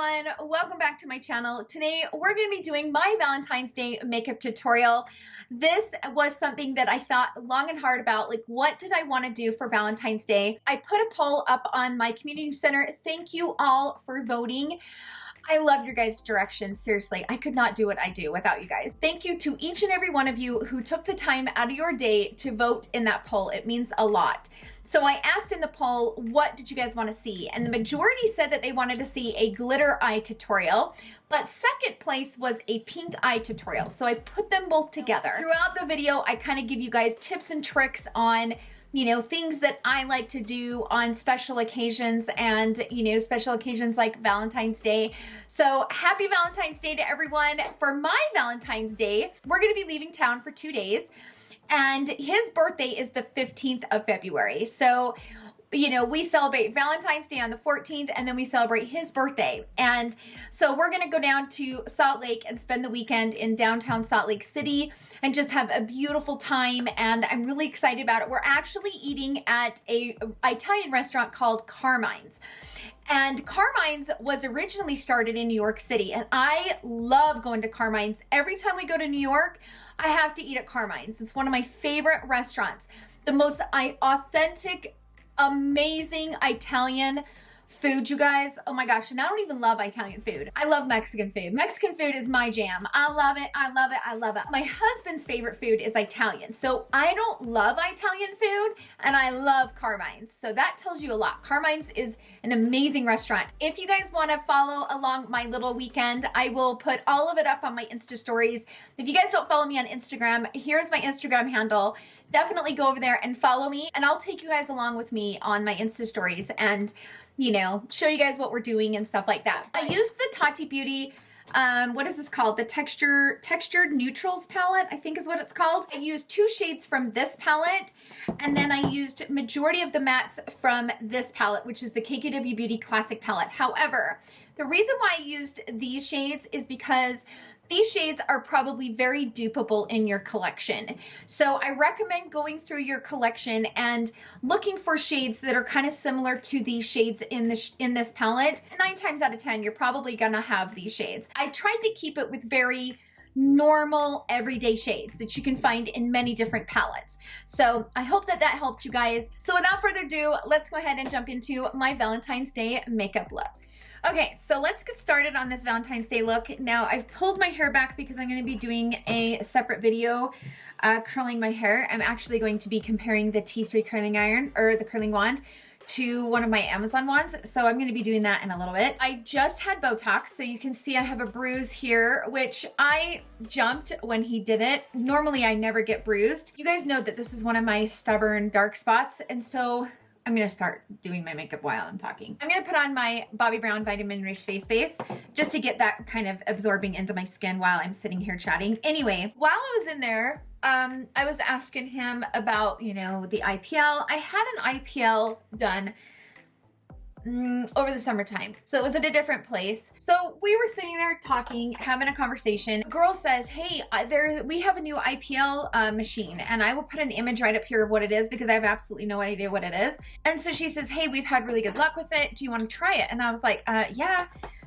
everyone, welcome back to my channel. Today we're going to be doing my Valentine's Day makeup tutorial. This was something that I thought long and hard about, like what did I want to do for Valentine's Day? I put a poll up on my community center. Thank you all for voting. I love your guys' directions. Seriously, I could not do what I do without you guys. Thank you to each and every one of you who took the time out of your day to vote in that poll. It means a lot. So I asked in the poll, what did you guys want to see? And the majority said that they wanted to see a glitter eye tutorial, but second place was a pink eye tutorial. So I put them both together. Throughout the video, I kind of give you guys tips and tricks on things that I like to do on special occasions and, special occasions like Valentine's Day. So happy Valentine's Day to everyone. For my Valentine's Day, we're going to be leaving town for 2 days. And his birthday is the 15th of February. So, we celebrate Valentine's Day on the 14th, and then we celebrate his birthday. And so we're going to go down to Salt Lake and spend the weekend in downtown Salt Lake City and just have a beautiful time. And I'm really excited about it. We're actually eating at an Italian restaurant called Carmine's. And Carmine's was originally started in New York City. And I love going to Carmine's. Every time we go to New York, I have to eat at Carmine's. It's one of my favorite restaurants. The most authentic, amazing Italian food, you guys. Oh my gosh, and I don't even love Italian food. I love Mexican food. Mexican food is my jam. I love it, I love it, I love it. My husband's favorite food is Italian. So I don't love Italian food, and I love Carmine's. So that tells you a lot. Carmine's is an amazing restaurant. If you guys want to follow along my little weekend, I will put all of it up on my Insta stories. If you guys don't follow me on Instagram, here's my Instagram handle. Definitely go over there and follow me, and I'll take you guys along with me on my Insta stories and show you guys what we're doing and stuff like that. I used the Tati Beauty, what is this called? The Textured Neutrals palette, I think is what it's called. I used 2 shades from this palette, and then I used majority of the mattes from this palette, which is the KKW Beauty Classic palette. However, the reason why I used these shades is because these shades are probably very dupeable in your collection. So I recommend going through your collection and looking for shades that are kind of similar to these shades in this palette. 9 times out of 10, you're probably gonna have these shades. I tried to keep it with very normal everyday shades that you can find in many different palettes. So I hope that helped you guys. So without further ado, let's go ahead and jump into my Valentine's Day makeup look. Okay, so let's get started on this Valentine's Day look. Now, I've pulled my hair back because I'm going to be doing a separate video curling my hair. I'm actually going to be comparing the T3 curling iron, or the curling wand, to one of my Amazon wands. So I'm going to be doing that in a little bit. I just had Botox, so you can see I have a bruise here, which I jumped when he did it. Normally, I never get bruised. You guys know that this is one of my stubborn dark spots, and so I'm going to start doing my makeup while I'm talking. I'm going to put on my Bobbi Brown Vitamin Enriched Face Base just to get that kind of absorbing into my skin while I'm sitting here chatting. Anyway, while I was in there, I was asking him about, the IPL. I had an IPL done over the summertime. So it was at a different place. So we were sitting there talking, having a conversation. A girl says, hey, we have a new IPL machine, and I will put an image right up here of what it is because I have absolutely no idea what it is. And so she says, hey, we've had really good luck with it. Do you want to try it? And I was like, yeah.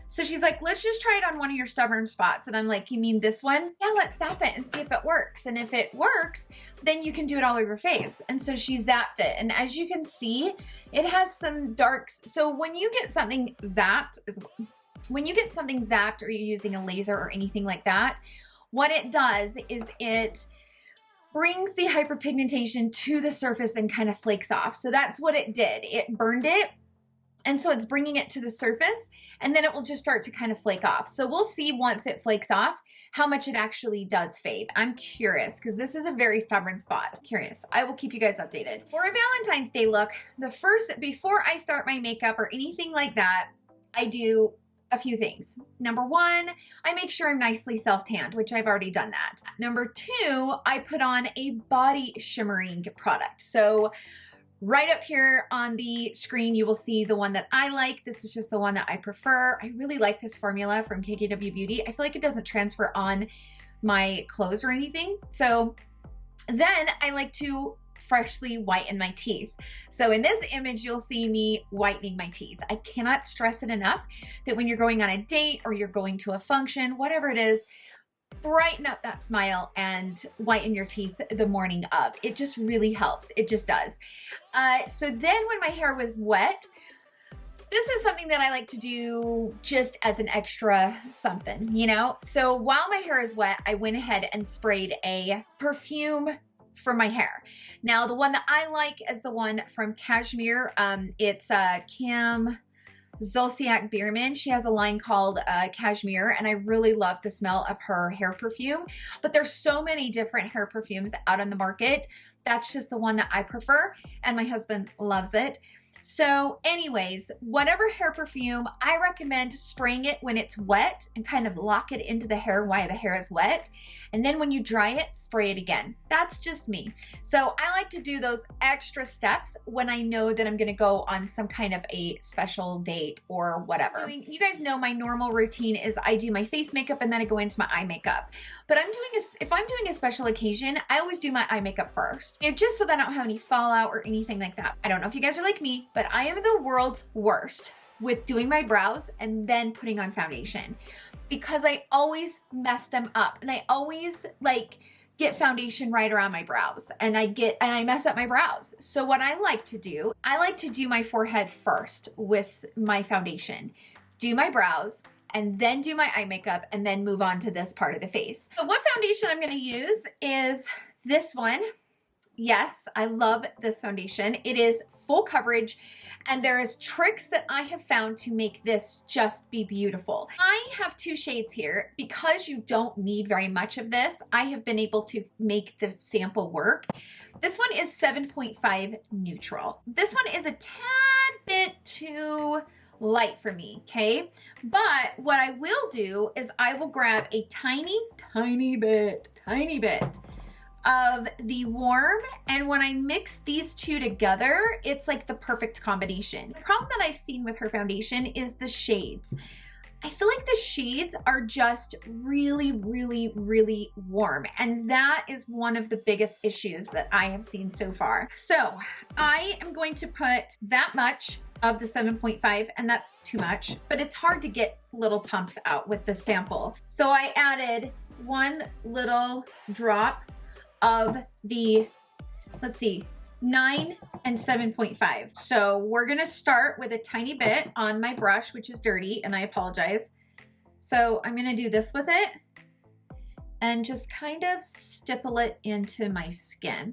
So she's like, let's just try it on one of your stubborn spots. And I'm like, you mean this one? Yeah, let's zap it and see if it works. And if it works, then you can do it all over your face. And so she zapped it. And as you can see, it has some darks. So when you get something zapped, or you're using a laser or anything like that, what it does is it brings the hyperpigmentation to the surface and kind of flakes off. So that's what it did. It burned it. And so it's bringing it to the surface, and then it will just start to kind of flake off. So we'll see once it flakes off how much it actually does fade. I'm curious because this is a very stubborn spot. Curious. I will keep you guys updated. For a Valentine's Day look, before I start my makeup or anything like that, I do a few things. Number 1, I make sure I'm nicely self-tanned, which I've already done that. Number 2, I put on a body shimmering product. So right up here on the screen, you will see the one that I like. This is just the one that I prefer. I really like this formula from KKW Beauty. I feel like it doesn't transfer on my clothes or anything. So then I like to freshly whiten my teeth. So in this image, you'll see me whitening my teeth. I cannot stress it enough that when you're going on a date or you're going to a function, whatever it is, brighten up that smile and whiten your teeth the morning of. It just really helps. It just does. So then when my hair was wet, this is something that I like to do just as an extra something, you know? So while my hair is wet, I went ahead and sprayed a perfume for my hair. Now, the one that I like is the one from Cashmere. It's Kim Zolciak Bierman. She has a line called Cashmere, and I really love the smell of her hair perfume. But there's so many different hair perfumes out on the market. That's just the one that I prefer, and my husband loves it. So anyways, whatever hair perfume, I recommend spraying it when it's wet and kind of lock it into the hair while the hair is wet. And then when you dry it, spray it again. That's just me. So I like to do those extra steps when I know that I'm gonna go on some kind of a special date or whatever. You guys know my normal routine is I do my face makeup and then I go into my eye makeup. But if I'm doing a special occasion, I always do my eye makeup first. Just so that I don't have any fallout or anything like that. I don't know if you guys are like me, but I am the world's worst with doing my brows and then putting on foundation, because I always mess them up and I always like get foundation right around my brows and I mess up my brows. So what I like to do my forehead first with my foundation, do my brows, and then do my eye makeup and then move on to this part of the face. So what foundation I'm gonna use is this one. Yes, I love this foundation. It is full coverage, and there is tricks that I have found to make this just be beautiful. I have two shades here. Because you don't need very much of this, I have been able to make the sample work. This one is 7.5 neutral. This one is a tad bit too light for me, okay? But what I will do is I will grab a tiny bit of the warm, and when I mix these two together, it's like the perfect combination. The problem that I've seen with her foundation is the shades. I feel like the shades are just really warm, and that is one of the biggest issues that I have seen so far. So I am going to put that much of the 7.5, and that's too much, but it's hard to get little pumps out with the sample. So I added one little drop of the, let's see, 9 and 7.5. So we're gonna start with a tiny bit on my brush, which is dirty, and I apologize. So I'm gonna do this with it and just kind of stipple it into my skin,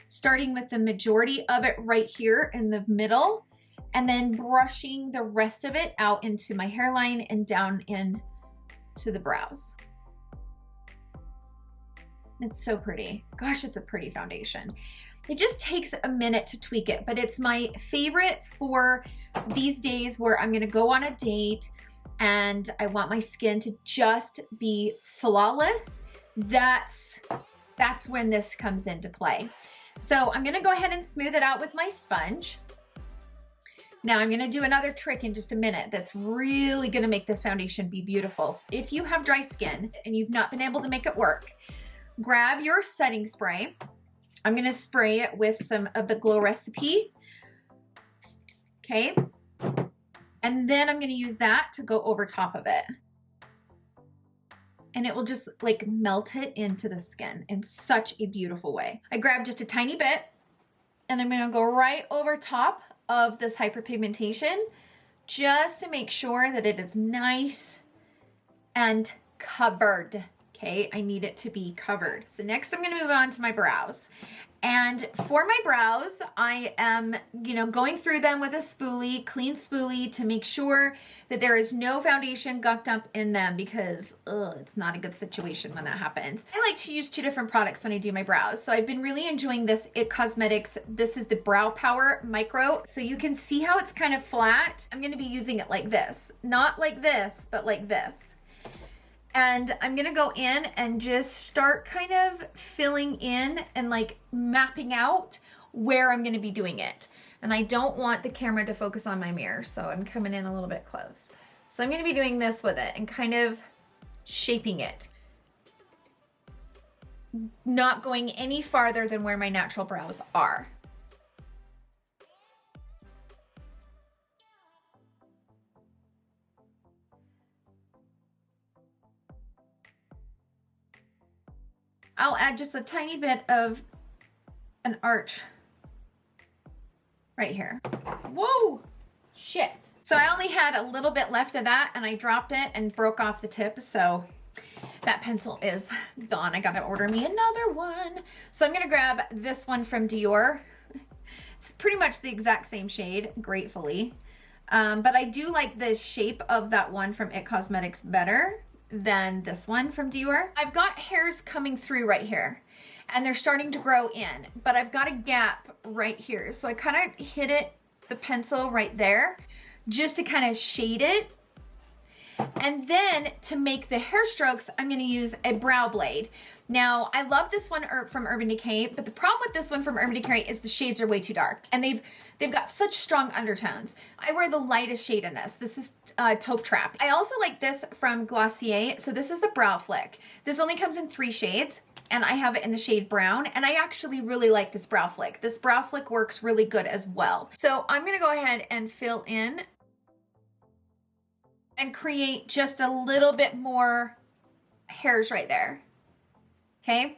starting with the majority of it right here in the middle, and then brushing the rest of it out into my hairline and down into the brows. It's so pretty. Gosh, it's a pretty foundation. It just takes a minute to tweak it, but it's my favorite for these days where I'm gonna go on a date and I want my skin to just be flawless. That's when this comes into play. So I'm gonna go ahead and smooth it out with my sponge. Now I'm gonna do another trick in just a minute that's really gonna make this foundation be beautiful. If you have dry skin and you've not been able to make it work, grab your setting spray. I'm gonna spray it with some of the Glow Recipe, okay? And then I'm gonna use that to go over top of it. And it will just like melt it into the skin in such a beautiful way. I grabbed just a tiny bit and I'm gonna go right over top of this hyperpigmentation just to make sure that it is nice and covered. Okay, I need it to be covered. So next I'm gonna move on to my brows. And for my brows, I am, going through them with a spoolie, clean spoolie, to make sure that there is no foundation gunked up in them, because it's not a good situation when that happens. I like to use two different products when I do my brows. So I've been really enjoying this IT Cosmetics. This is the Brow Power Micro. So you can see how it's kind of flat. I'm gonna be using it like this. Not like this, but like this. And I'm gonna go in and just start kind of filling in and like mapping out where I'm gonna be doing it. And I don't want the camera to focus on my mirror, so I'm coming in a little bit close. So I'm gonna be doing this with it and kind of shaping it. not going any farther than where my natural brows are. I'll add just a tiny bit of an arch right here. Whoa, shit. So I only had a little bit left of that and I dropped it and broke off the tip. So that pencil is gone. I gotta order me another one. So I'm gonna grab this one from Dior. It's pretty much the exact same shade, gratefully. But I do like the shape of that one from IT Cosmetics better than this one from Dior. I've got hairs coming through right here and they're starting to grow in, but I've got a gap right here. So I kind of hit the pencil right there just to kind of shade it. And then to make the hair strokes, I'm gonna use a brow blade. Now, I love this one from Urban Decay, but the problem with this one from Urban Decay is the shades are way too dark and they've got such strong undertones. I wear the lightest shade in this. This is Taupe Trap. I also like this from Glossier. So this is the Brow Flick. This only comes in 3 shades and I have it in the shade brown, and I actually really like this Brow Flick. This Brow Flick works really good as well. So I'm gonna go ahead and fill in and create just a little bit more hairs right there. Okay.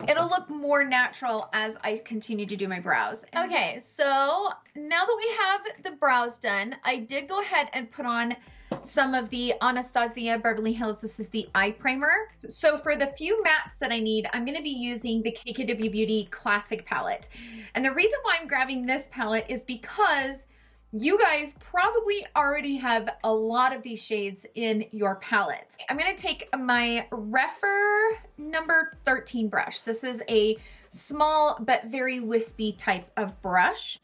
It'll look more natural as I continue to do my brows. Okay, so now that we have the brows done, I did go ahead and put on some of the Anastasia Beverly Hills. This is the eye primer. So for the few mattes that I need, I'm gonna be using the KKW Beauty Classic palette. And the reason why I'm grabbing this palette is because you guys probably already have a lot of these shades in your palette. I'm gonna take my Reffer number 13 brush. This is a small but very wispy type of brush.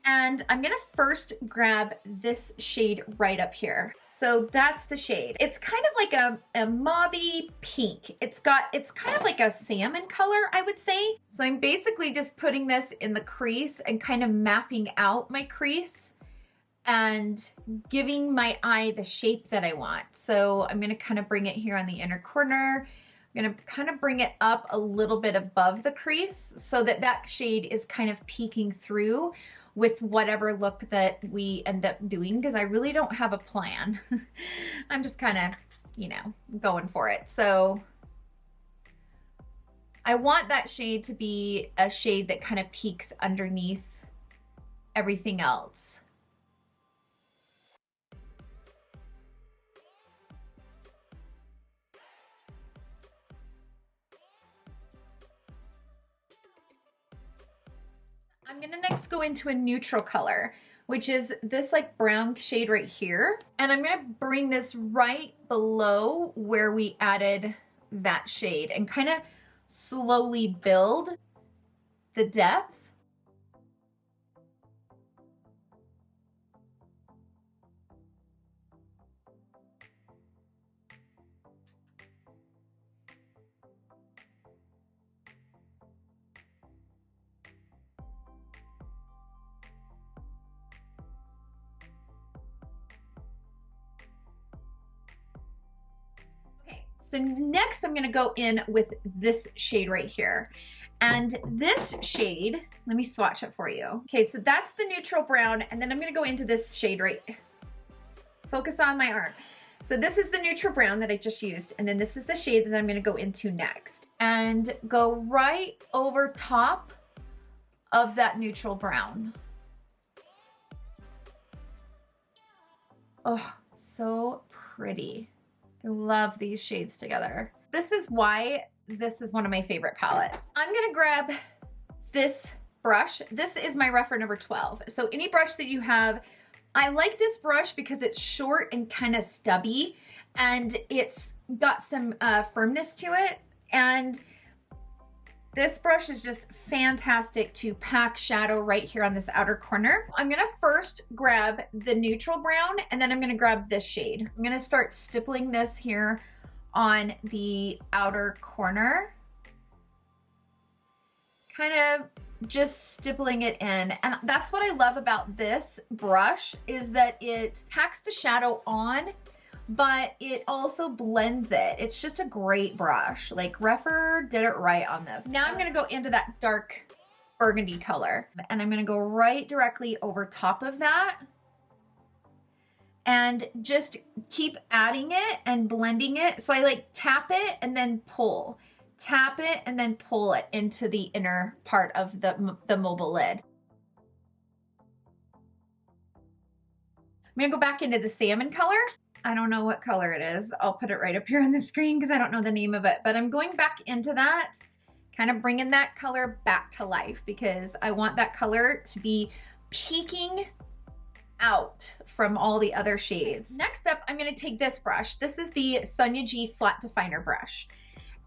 And I'm gonna first grab this shade right up here. So that's the shade. It's kind of like a mauvey pink. It's kind of like a salmon color, I would say. So I'm basically just putting this in the crease and kind of mapping out my crease and giving my eye the shape that I want. So I'm gonna kind of bring it here on the inner corner. I'm gonna kind of bring it up a little bit above the crease so that that shade is kind of peeking through with whatever look that we end up doing, because I really don't have a plan. I'm just kind of, you know, going for it. So I want that shade to be a shade that kind of peeks underneath everything else. I'm gonna next go into a neutral color, which is this like brown shade right here. And I'm gonna bring this right below where we added that shade and kind of slowly build the depth. So next I'm gonna go in with this shade right here. And this shade, let me swatch it for you. Okay, so that's the neutral brown, and then I'm gonna go into this shade right, focus on my arm. So this is the neutral brown that I just used, and then this is the shade that I'm gonna go into next. And go right over top of that neutral brown. Oh, so pretty. I love these shades together. This is why this is one of my favorite palettes. I'm gonna grab this brush. This is my Reffer number 12. So any brush that you have, I like this brush because it's short and kind of stubby, and it's got some firmness to it. And this brush is just fantastic to pack shadow right here on this outer corner. I'm gonna first grab the neutral brown, and then I'm gonna grab this shade. I'm gonna start stippling this here on the outer corner. Kind of just stippling it in. And that's what I love about this brush, is that it packs the shadow on, but it also blends it. It's just a great brush. Like Reffer did it right on this. Now I'm gonna go into that dark burgundy color and I'm gonna go right directly over top of that and just keep adding it and blending it. So I like tap it and then pull, tap it and then pull it into the inner part of the mobile lid. I'm gonna go back into the salmon color. I don't know what color it is. I'll put it right up here on the screen because I don't know the name of it, but I'm going back into that, kind of bringing that color back to life because I want that color to be peeking out from all the other shades. Next up, I'm gonna take this brush. This is the Sonia G Flat Definer brush.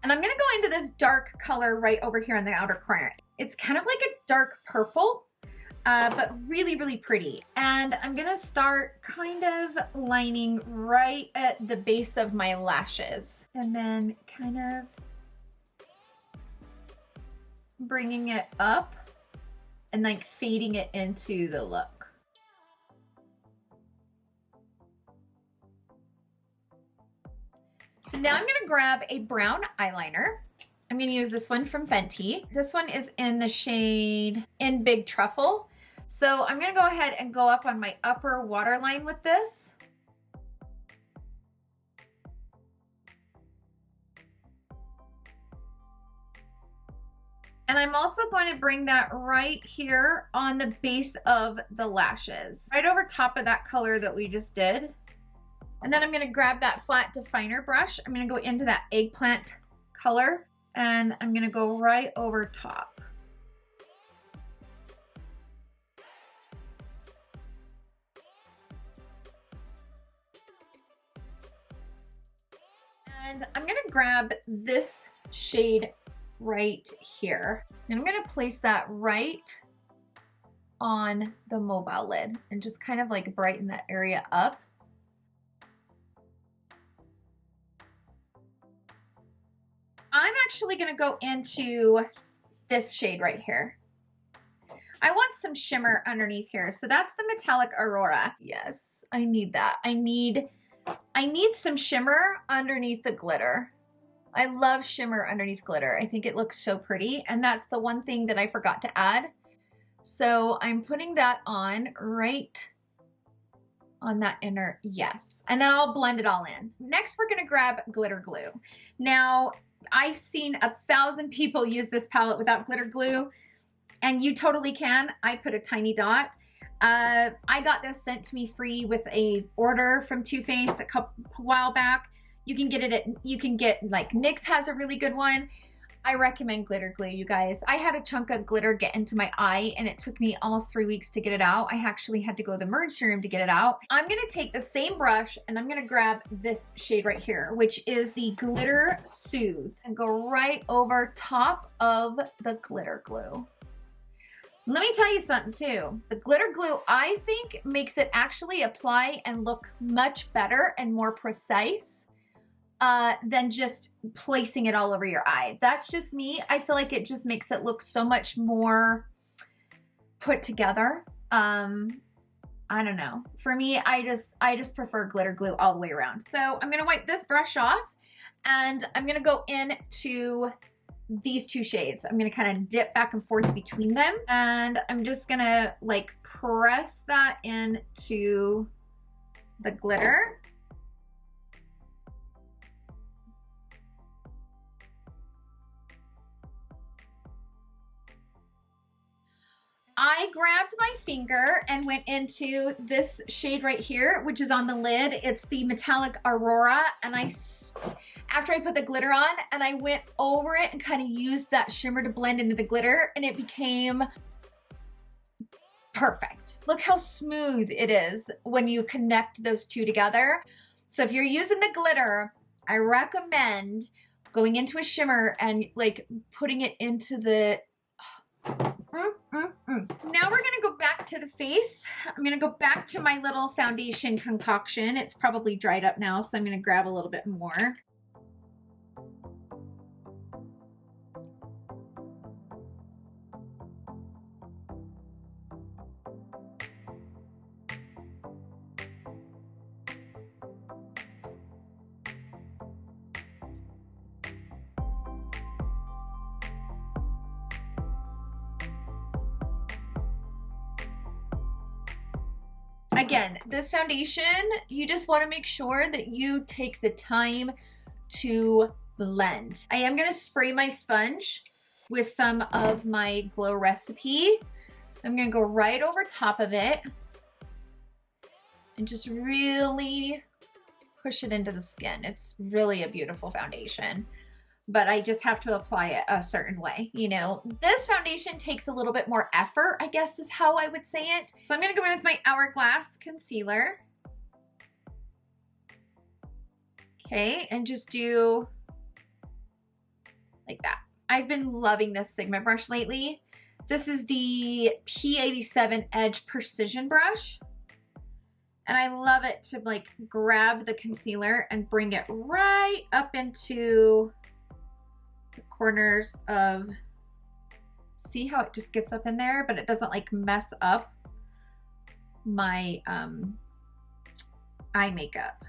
And I'm gonna go into this dark color right over here in the outer corner. It's kind of like a dark purple, but really, really pretty. And I'm gonna start kind of lining right at the base of my lashes and then kind of bringing it up and like fading it into the look. So now I'm gonna grab a brown eyeliner. I'm gonna use this one from Fenty. This one is in the shade In Big Truffle. So I'm gonna go ahead and go up on my upper waterline with this. And I'm also going to bring that right here on the base of the lashes, right over top of that color that we just did. And then I'm gonna grab that flat definer brush. I'm gonna go into that eggplant color and I'm gonna go right over top. And I'm gonna grab this shade right here. And I'm gonna place that right on the mobile lid and just kind of like brighten that area up. I'm actually gonna go into this shade right here. I want some shimmer underneath here. So that's the Metallic Aurora. Yes, I need that. I need some shimmer underneath the glitter. I love shimmer underneath glitter. I think it looks so pretty. And that's the one thing that I forgot to add. So I'm putting that on right on that inner, yes. And then I'll blend it all in. Next, we're gonna grab glitter glue. Now, I've seen 1,000 people use this palette without glitter glue, and you totally can. I put a tiny dot. I got this sent to me free with a order from Too Faced a while back. You can get it at, you can get like NYX has a really good one. I recommend glitter glue, you guys. I had a chunk of glitter get into my eye and it took me almost 3 weeks to get it out. I actually had to go to the emergency room to get it out. I'm gonna take the same brush and I'm gonna grab this shade right here, which is the Glitter Soothe, and go right over top of the glitter glue. Let me tell you something too. The glitter glue, I think, makes it actually apply and look much better and more precise than just placing it all over your eye. That's just me. I feel like it just makes it look so much more put together. I don't know. For me, I just prefer glitter glue all the way around. So I'm gonna wipe this brush off and I'm gonna go into these two shades. I'm gonna kind of dip back and forth between them and I'm just gonna like press that into the glitter. I grabbed my finger and went into this shade right here, which is on the lid. It's the Metallic Aurora. And after I put the glitter on, and I went over it and kind of used that shimmer to blend into the glitter, and it became perfect. Look how smooth it is when you connect those two together. So if you're using the glitter, I recommend going into a shimmer and like putting it into the Now we're gonna go back to the face. I'm gonna go back to my little foundation concoction. It's probably dried up now, so I'm gonna grab a little bit more. again, this foundation, you just want to make sure that you take the time to blend. I am going to spray my sponge with some of my Glow Recipe. I'm going to go right over top of it and just really push it into the skin. It's really a beautiful foundation, but I just have to apply it a certain way. You know, this foundation takes a little bit more effort, I guess is how I would say it. So I'm going to go in with my Hourglass Concealer. Okay, and just do like that. I've been loving this Sigma brush lately. This is the P87 Edge Precision brush. And I love it to like grab the concealer and bring it right up into the corners of, see how it just gets up in there, but it doesn't like mess up my eye makeup.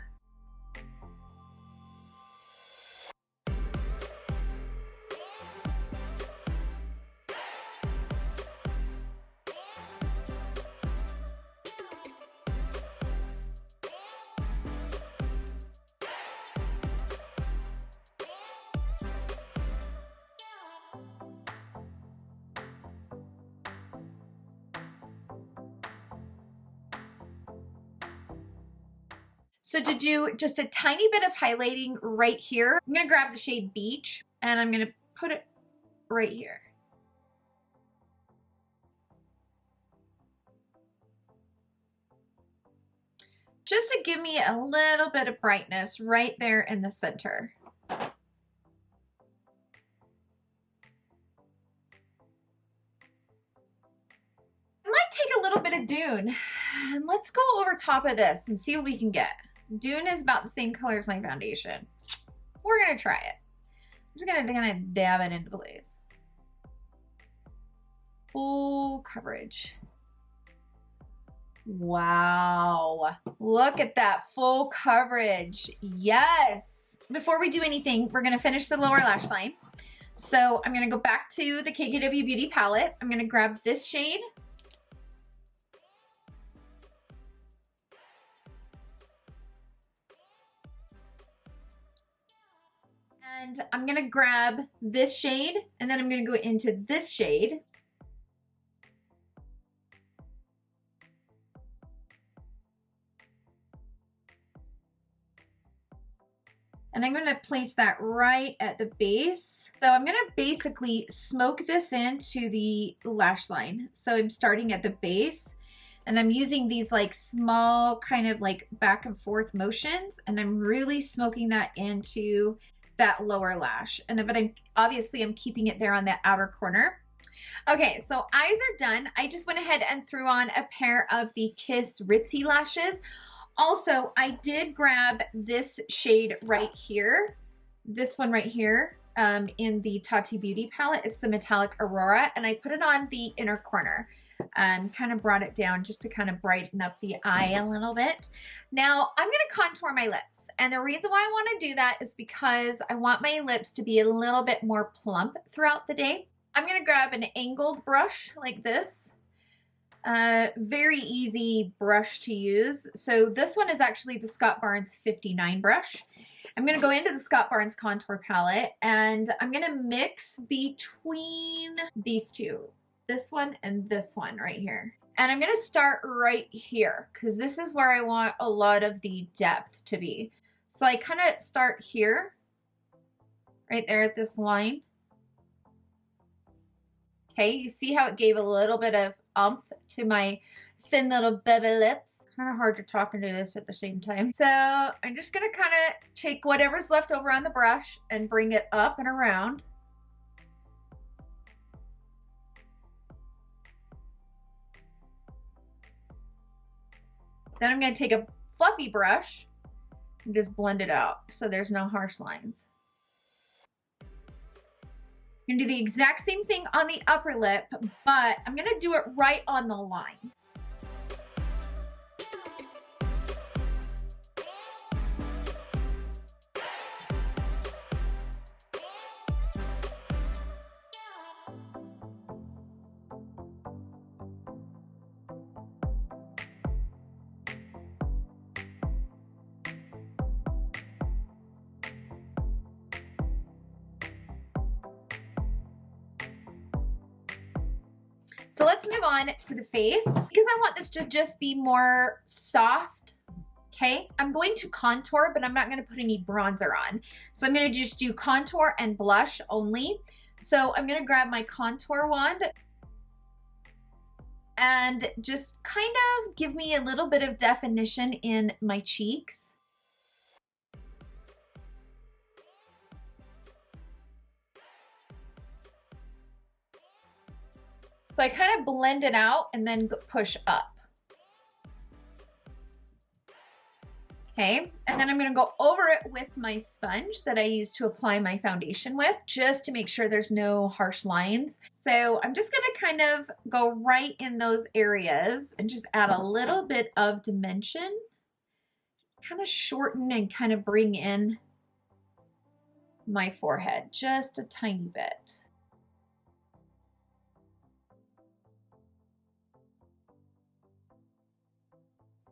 So to do just a tiny bit of highlighting right here, I'm gonna grab the shade Beach and I'm gonna put it right here. Just to give me a little bit of brightness right there in the center. I might take a little bit of DUNE and let's go over top of this and see what we can get. DUNE is about the same color as my foundation. We're gonna try it. I'm just gonna kind of dab it into place. Full coverage. Wow, look at that full coverage. Yes. Before we do anything, we're gonna finish the lower lash line. So I'm gonna go back to the KKW Beauty palette. I'm gonna grab this shade. And I'm gonna grab this shade and then I'm gonna go into this shade. And I'm gonna place that right at the base. So I'm gonna basically smoke this into the lash line. So I'm starting at the base and I'm using these like small kind of like back and forth motions and I'm really smoking that into that lower lash. And but I'm keeping it there on that outer corner. Okay, so eyes are done. I just went ahead and threw on a pair of the Kiss RITSY lashes. Also, I did grab this shade right here, this one right here, in the Tati Beauty palette. It's the Metallic Aurora, and I put it on the inner corner. Kind of brought it down just to kind of brighten up the eye a little bit. Now, I'm going to contour my lips, and the reason why I want to do that is because I want my lips to be a little bit more plump throughout the day. I'm going to grab an angled brush like this. Very easy brush to use. So this one is actually the Scott Barnes 59 brush. I'm going to go into the Scott Barnes contour palette and I'm going to mix between these two, this one and this one right here. And I'm going to start right here because this is where I want a lot of the depth to be. So I kind of start here, right there at this line. Okay, you see how it gave a little bit of oomph to my thin little baby lips. Kind of hard to talk and do this at the same time. So I'm just gonna kind of take whatever's left over on the brush and bring it up and around. Then I'm gonna take a fluffy brush and just blend it out so there's no harsh lines. I'm gonna do the exact same thing on the upper lip, but I'm gonna do it right on the line. So let's move on to the face because I want this to just be more soft. Okay, I'm going to contour, but I'm not going to put any bronzer on. So I'm going to just do contour and blush only. So I'm going to grab my contour wand and just kind of give me a little bit of definition in my cheeks. So I kind of blend it out and then push up. Okay, and then I'm gonna go over it with my sponge that I use to apply my foundation with, just to make sure there's no harsh lines. So I'm just gonna kind of go right in those areas and just add a little bit of dimension, kind of shorten and kind of bring in my forehead just a tiny bit.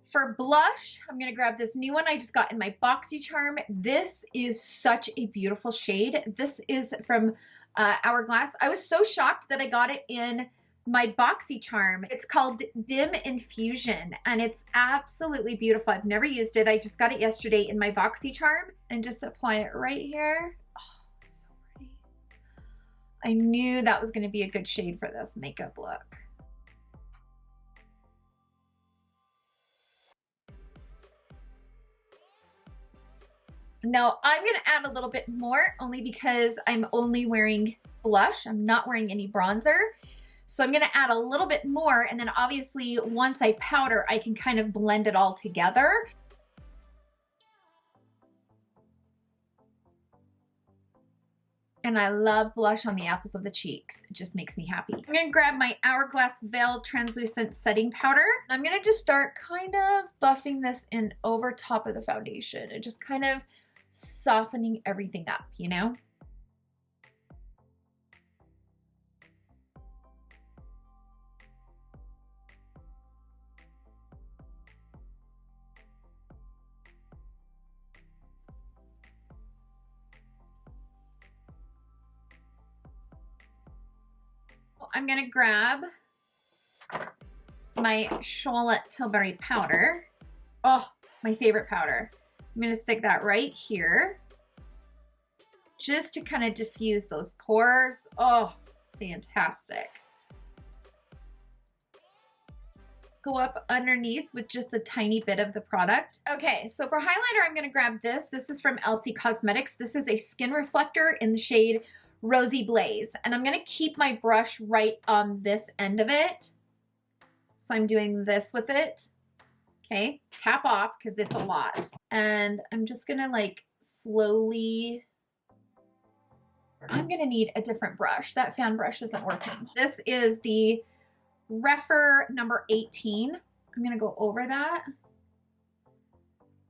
For blush, I'm gonna grab this new one I just got in my BoxyCharm. This is such a beautiful shade. This is from Hourglass. I was so shocked that I got it in my BoxyCharm. It's called Dim Infusion, and it's absolutely beautiful. I've never used it. I just got it yesterday in my BoxyCharm, and just apply it right here. Oh, it's so pretty. I knew that was gonna be a good shade for this makeup look. Now I'm gonna add a little bit more only because I'm only wearing blush. I'm not wearing any bronzer. So I'm gonna add a little bit more, and then obviously once I powder, I can kind of blend it all together. And I love blush on the apples of the cheeks. It just makes me happy. I'm gonna grab my Hourglass Veil Translucent Setting Powder. I'm gonna just start kind of buffing this in over top of the foundation and just kind of softening everything up, you know? I'm gonna grab my Charlotte Tilbury powder. Oh, my favorite powder. I'm gonna stick that right here just to kind of diffuse those pores. Oh, it's fantastic. Go up underneath with just a tiny bit of the product. Okay, so for highlighter, I'm gonna grab this. This is from Elcie Cosmetics. This is a skin reflector in the shade Rosy Blaze. And I'm gonna keep my brush right on this end of it. So I'm doing this with it. Okay, tap off because it's a lot. And I'm just gonna like slowly, I'm gonna need a different brush. That fan brush isn't working. This is the Refer number 18. I'm gonna go over that.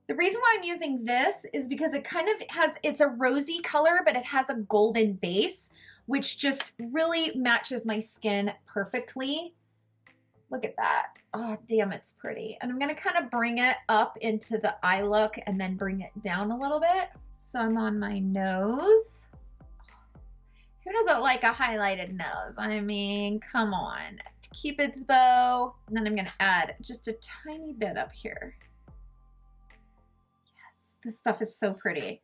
The reason why I'm using this is because it kind of has, it's a rosy color, but it has a golden base, which just really matches my skin perfectly. Look at that. Oh, damn, it's pretty. And I'm gonna kind of bring it up into the eye look and then bring it down a little bit. Some on my nose. Who doesn't like a highlighted nose? I mean, come on. Cupid's bow. And then I'm gonna add just a tiny bit up here. Yes, this stuff is so pretty.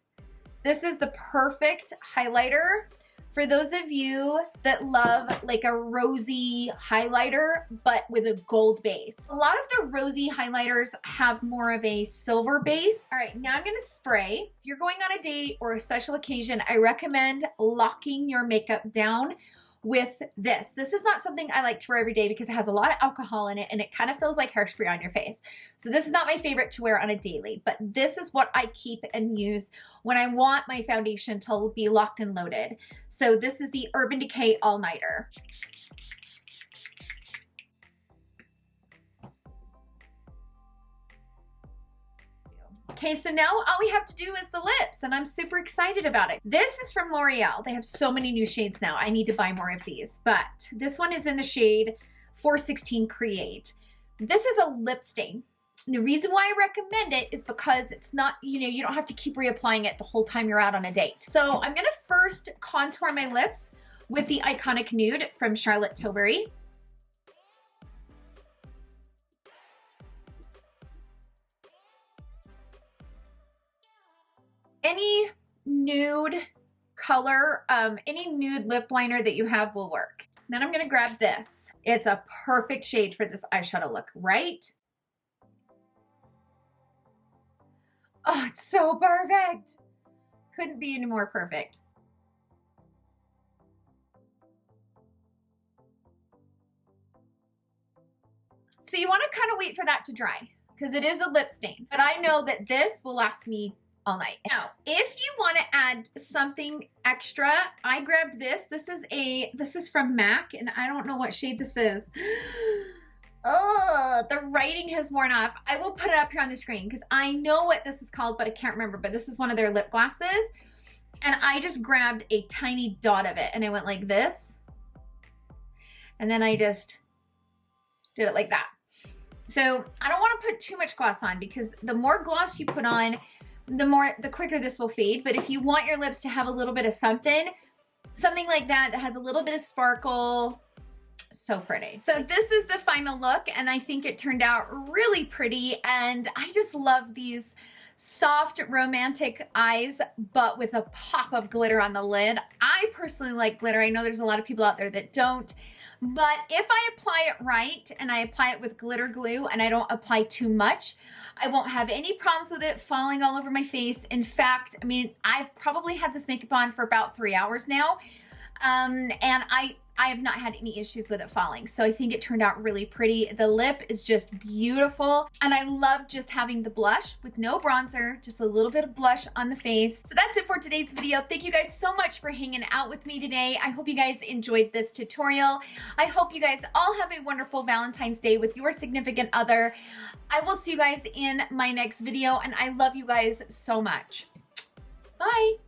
This is the perfect highlighter for those of you that love like a rosy highlighter, but with a gold base. A lot of the rosy highlighters have more of a silver base. All right, now I'm gonna spray. If you're going on a date or a special occasion, I recommend locking your makeup down with this. This is not something I like to wear every day because it has a lot of alcohol in it and it kind of feels like hairspray on your face. So this is not my favorite to wear on a daily, but this is what I keep and use when I want my foundation to be locked and loaded. So this is the Urban Decay All Nighter. Okay, so now all we have to do is the lips, and I'm super excited about it. This is from L'Oreal. They have so many new shades now. I need to buy more of these, but this one is in the shade 416 Create. This is a lip stain. And the reason why I recommend it is because it's not, you know, you don't have to keep reapplying it the whole time you're out on a date. So I'm gonna first contour my lips with the Iconic Nude from Charlotte Tilbury. any nude color, any nude lip liner that you have will work. Then I'm gonna grab this. It's a perfect shade for this eyeshadow look, right? Oh, it's so perfect. Couldn't be any more perfect. So you want to kind of wait for that to dry because it is a lip stain, but I know that this will last me all night. Now, if you want to add something extra, I grabbed this. This is from MAC, and I don't know what shade this is. Oh, the writing has worn off. I will put it up here on the screen because I know what this is called, but I can't remember. But this is one of their lip glosses, and I just grabbed a tiny dot of it, and I went like this, and then I just did it like that. So I don't want to put too much gloss on because the more gloss you put on, the quicker this will fade. But if you want your lips to have a little bit of something like that has a little bit of sparkle, so pretty. So this is the final look, and I think it turned out really pretty, and I just love these soft romantic eyes, but with a pop of glitter on the lid. I personally like glitter. I know there's a lot of people out there that don't. But if I apply it right and I apply it with glitter glue and I don't apply too much, I won't have any problems with it falling all over my face. In fact, I mean, I've probably had this makeup on for about 3 hours now. And I have not had any issues with it falling. So I think it turned out really pretty. The lip is just beautiful. And I love just having the blush with no bronzer, just a little bit of blush on the face. So that's it for today's video. Thank you guys so much for hanging out with me today. I hope you guys enjoyed this tutorial. I hope you guys all have a wonderful Valentine's Day with your significant other. I will see you guys in my next video, and I love you guys so much. Bye.